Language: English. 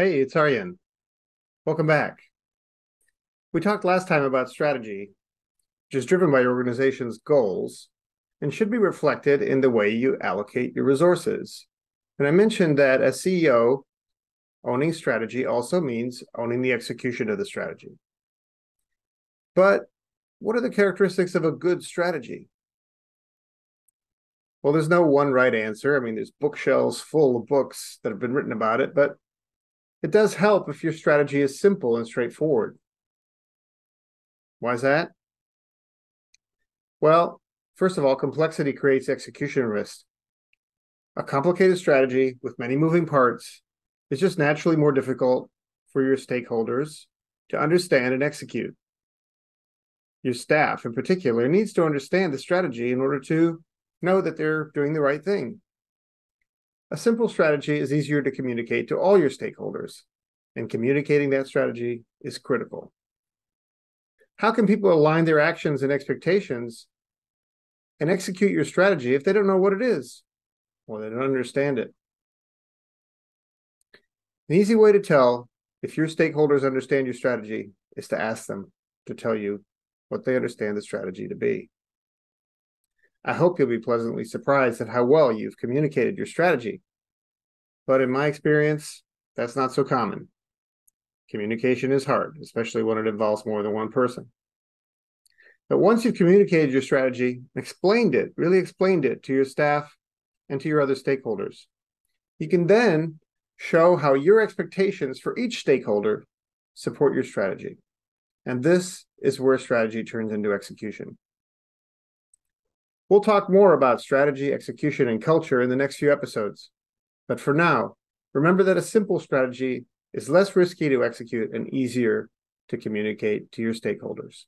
Hey, it's Aryan. Welcome back. We talked last time about strategy, which is driven by your organization's goals and should be reflected in the way you allocate your resources. And I mentioned that as CEO, owning strategy also means owning the execution of the strategy. But what are the characteristics of a good strategy? Well, there's no one right answer. I mean, there's bookshelves full of books that have been written about it, but it does help if your strategy is simple and straightforward. Why is that? Well, first of all, complexity creates execution risk. A complicated strategy with many moving parts is just naturally more difficult for your stakeholders to understand and execute. Your staff, in particular, needs to understand the strategy in order to know that they're doing the right thing. A simple strategy is easier to communicate to all your stakeholders, and communicating that strategy is critical. How can people align their actions and expectations and execute your strategy if they don't know what it is or they don't understand it? An easy way to tell if your stakeholders understand your strategy is to ask them to tell you what they understand the strategy to be. I hope you'll be pleasantly surprised at how well you've communicated your strategy. But in my experience, that's not so common. Communication is hard, especially when it involves more than one person. But once you've communicated your strategy, really explained it to your staff and to your other stakeholders, you can then show how your expectations for each stakeholder support your strategy. And this is where strategy turns into execution. We'll talk more about strategy, execution, and culture in the next few episodes. But for now, remember that a simple strategy is less risky to execute and easier to communicate to your stakeholders.